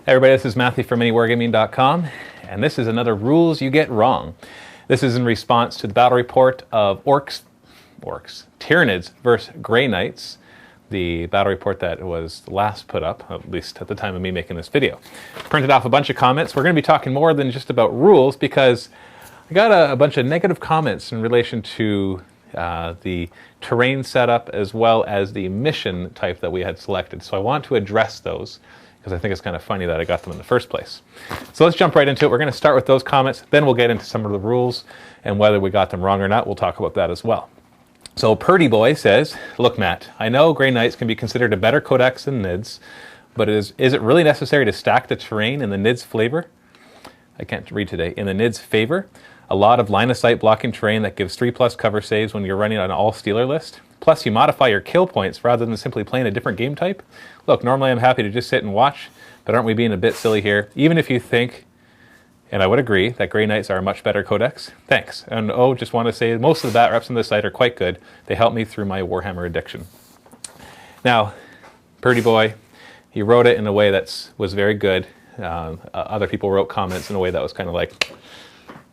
Hey everybody, this is Matthew from Miniwargaming.com, and this is another Rules You Get Wrong. This is in response to the battle report of Tyranids versus Grey Knights, the battle report that was last put up, at least at the time of me making this video. Printed off a bunch of comments. We're going to be talking more than just about rules because I got a bunch of negative comments in relation to the terrain setup as well as the mission type that we had selected. So I want to address those, because I think it's kind of funny that I got them in the first place. So let's jump right into it. We're going to start with those comments, then we'll get into some of the rules, and whether we got them wrong or not, we'll talk about that as well. So Purdy Boy says, look Matt, I know Grey Knights can be considered a better codex than Nids, but is it really necessary to stack the terrain in the Nids flavor? I can't read today. In the Nids favor? A lot of line of sight blocking terrain that gives 3+ cover saves when you're running on an all Stealer list. Plus you modify your kill points rather than simply playing a different game type. Look, normally I'm happy to just sit and watch, but aren't we being a bit silly here? Even if you think, and I would agree, that Grey Knights are a much better codex. Thanks. And just want to say most of the bat reps on this site are quite good. They help me through my Warhammer addiction. Now, Purdy Boy, he wrote it in a way that was very good. Other people wrote comments in a way that was kind of like,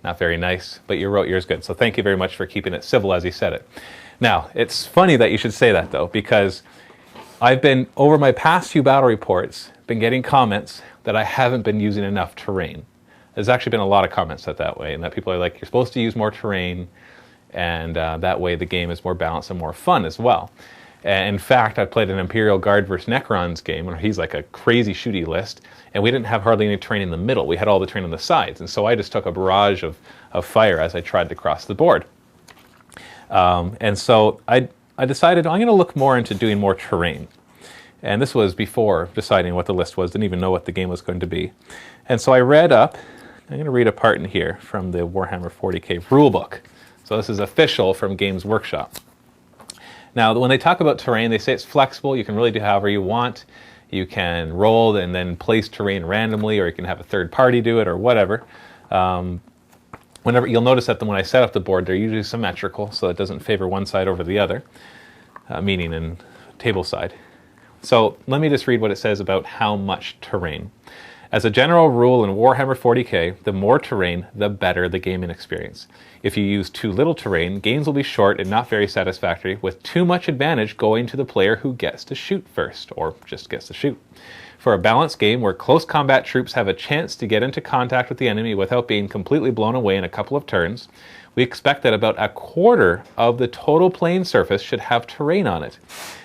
not very nice, but you wrote yours good. So thank you very much for keeping it civil as he said it. Now, it's funny that you should say that though, because I've been, over my past few battle reports, been getting comments that I haven't been using enough terrain. There's actually been a lot of comments that way, and that people are like, you're supposed to use more terrain, and that way the game is more balanced and more fun as well. And in fact, I played an Imperial Guard versus Necrons game, where he's like a crazy shooty list, and we didn't have hardly any terrain in the middle. We had all the terrain on the sides, and so I just took a barrage of fire as I tried to cross the board. And so I decided I'm going to look more into doing more terrain. And this was before deciding what the list was, didn't even know what the game was going to be. And so I read up, I'm going to read a part in here from the Warhammer 40k rulebook. So this is official from Games Workshop. Now, when they talk about terrain, they say it's flexible. You can really do however you want. You can roll and then place terrain randomly, or you can have a third party do it, or whatever. Whenever you'll notice that when I set up the board, they're usually symmetrical, so it doesn't favor one side over the other, meaning in table side. So let me just read what it says about how much terrain. As a general rule in Warhammer 40k, the more terrain, the better the gaming experience. If you use too little terrain, games will be short and not very satisfactory, with too much advantage going to the player who gets to shoot first, or just gets to shoot. For a balanced game where close combat troops have a chance to get into contact with the enemy without being completely blown away in a couple of turns, we expect that about a quarter of the total playing surface should have terrain on it.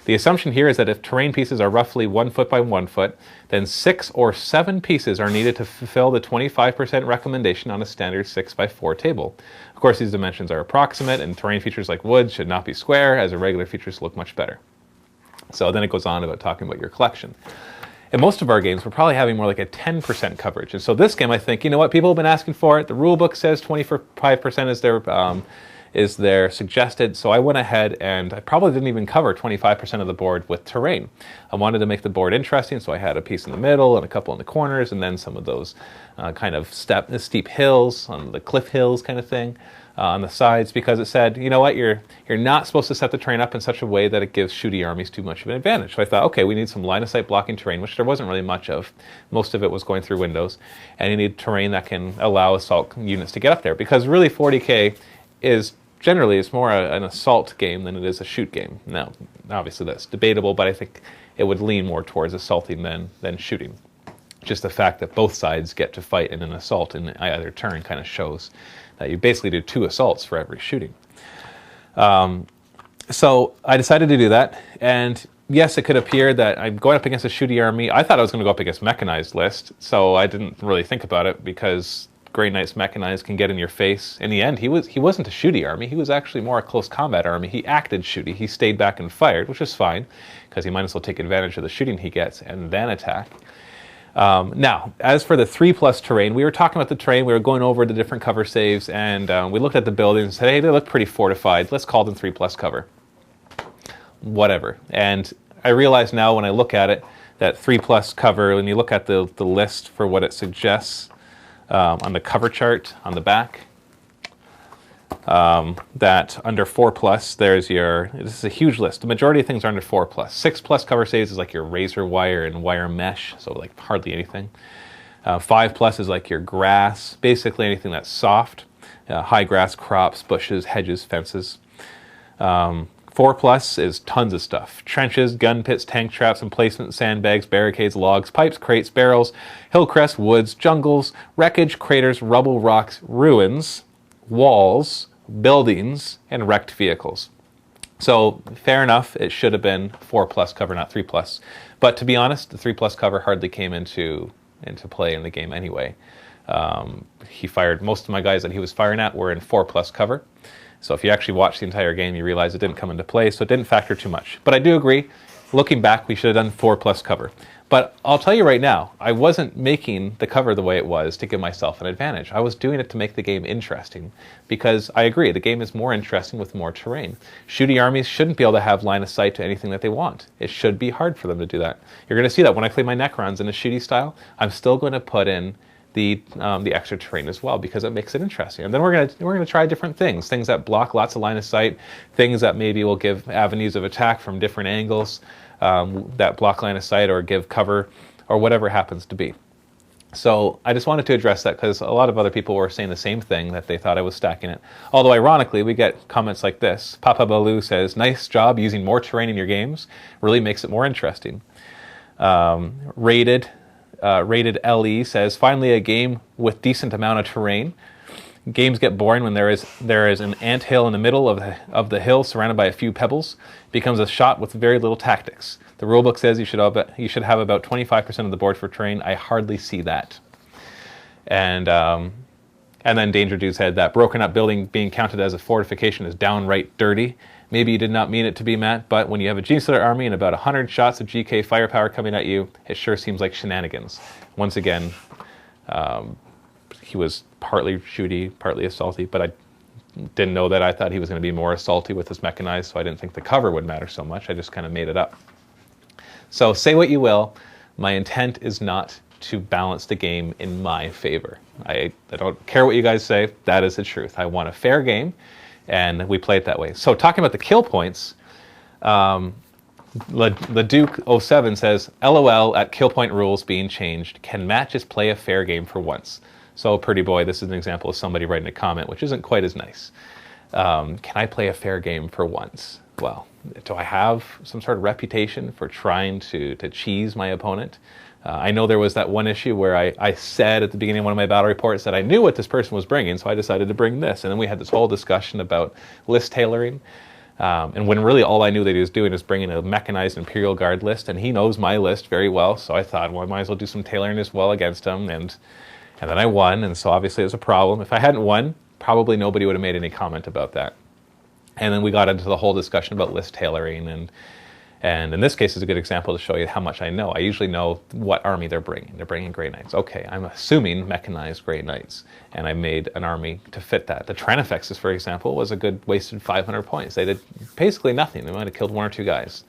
The assumption here is that if terrain pieces are roughly 1 foot by 1 foot, then 6 or 7 pieces are needed to fulfill the 25% recommendation on a standard 6x4 table. Of course, these dimensions are approximate, and terrain features like wood should not be square, as irregular features look much better. So then it goes on about talking about your collection. In most of our games, we're probably having more like a 10% coverage. And so this game, I think, you know what, people have been asking for it. The rule book says 25% is their suggested. So I went ahead and I probably didn't even cover 25% of the board with terrain. I wanted to make the board interesting, so I had a piece in the middle and a couple in the corners, and then some of those kind of steep hills, on the cliff hills kind of thing. On the sides, because it said, you know what, you're not supposed to set the terrain up in such a way that it gives shooty armies too much of an advantage. So I thought, okay, we need some line of sight blocking terrain, which there wasn't really much of. Most of it was going through windows, and you need terrain that can allow assault units to get up there, because really 40k is generally, it's more an assault game than it is a shoot game. Now, obviously that's debatable, but I think it would lean more towards assaulting than shooting. Just the fact that both sides get to fight in an assault in either turn kind of shows that you basically do 2 assaults for every shooting. So I decided to do that, and yes, it could appear that I'm going up against a shooty army. I thought I was going to go up against mechanized list, so I didn't really think about it, because Grey Knights mechanized can get in your face. In the end, he wasn't a shooty army. He was actually more a close combat army. He acted shooty. He stayed back and fired, which is fine, because he might as well take advantage of the shooting he gets and then attack. Now, as for the 3+ terrain, we were talking about the terrain, we were going over the different cover saves, and we looked at the buildings and said, hey, they look pretty fortified, let's call them 3+ cover. Whatever. And I realize now when I look at it, that 3+ cover, when you look at the list for what it suggests on the cover chart on the back, that under 4+, there's your, this is a huge list. The majority of things are under 4+. 6+ cover saves is like your razor wire and wire mesh, so like hardly anything. 5+ is like your grass, basically anything that's soft. High grass, crops, bushes, hedges, fences. 4+ is tons of stuff. Trenches, gun pits, tank traps, emplacements, sandbags, barricades, logs, pipes, crates, barrels, hillcrests, woods, jungles, wreckage, craters, rubble, rocks, ruins, walls, buildings, and wrecked vehicles. So fair enough, it should have been 4+ cover, not 3+. But to be honest, the 3+ cover hardly came into play in the game anyway. He fired, most of my guys that he was firing at were in 4+ cover. So if you actually watch the entire game, you realize it didn't come into play, so it didn't factor too much. But I do agree, looking back, we should have done 4+ cover. But I'll tell you right now, I wasn't making the cover the way it was to give myself an advantage. I was doing it to make the game interesting, because I agree, the game is more interesting with more terrain. Shooty armies shouldn't be able to have line of sight to anything that they want. It should be hard for them to do that. You're going to see that when I play my Necrons in a shooty style, I'm still going to put in the extra terrain as well, because it makes it interesting. And then we're going to try different things that block lots of line of sight, things that maybe will give avenues of attack from different angles, that block line of sight or give cover, or whatever happens to be. So I just wanted to address that, because a lot of other people were saying the same thing, that they thought I was stacking it. Although ironically, we get comments like this. Papa Baloo says, "Nice job using more terrain in your games. Really makes it more interesting." Rated LE says, "Finally a game with decent amount of terrain. Games get boring when there is an anthill in the middle of the hill surrounded by a few pebbles. It becomes a shot with very little tactics. The rulebook says you should have about 25% of the board for terrain. I hardly see that." And then Danger Dude said that broken up building being counted as a fortification is downright dirty. Maybe you did not mean it to be, Matt, but when you have a Genestealer army and about 100 shots of GK firepower coming at you, it sure seems like shenanigans. Once again, he was partly shooty, partly assaulty, but I didn't know that. I thought he was going to be more assaulty with his mechanized, so I didn't think the cover would matter so much. I just kind of made it up. So say what you will, my intent is not to balance the game in my favor. I don't care what you guys say, that is the truth. I want a fair game, and we play it that way. So talking about the kill points, LeDuke07 says, "LOL at kill point rules being changed. Can Matt just play a fair game for once?" So pretty boy, this is an example of somebody writing a comment, which isn't quite as nice. Can I play a fair game for once? Well, do I have some sort of reputation for trying to cheese my opponent? I know there was that one issue where I said at the beginning of one of my battle reports that I knew what this person was bringing, so I decided to bring this. And then we had this whole discussion about list tailoring. And when really all I knew that he was doing is bringing a mechanized Imperial Guard list, and he knows my list very well, so I thought, well, I might as well do some tailoring as well against him. And then I won, and so obviously it was a problem. If I hadn't won, probably nobody would have made any comment about that. And then we got into the whole discussion about list tailoring, and in this case is a good example to show you how much I know. I usually know what army they're bringing. They're bringing Grey Knights. Okay, I'm assuming mechanized Grey Knights, and I made an army to fit that. The Tranifexes, for example, was a good wasted 500 points. They did basically nothing. They might have killed one or two guys.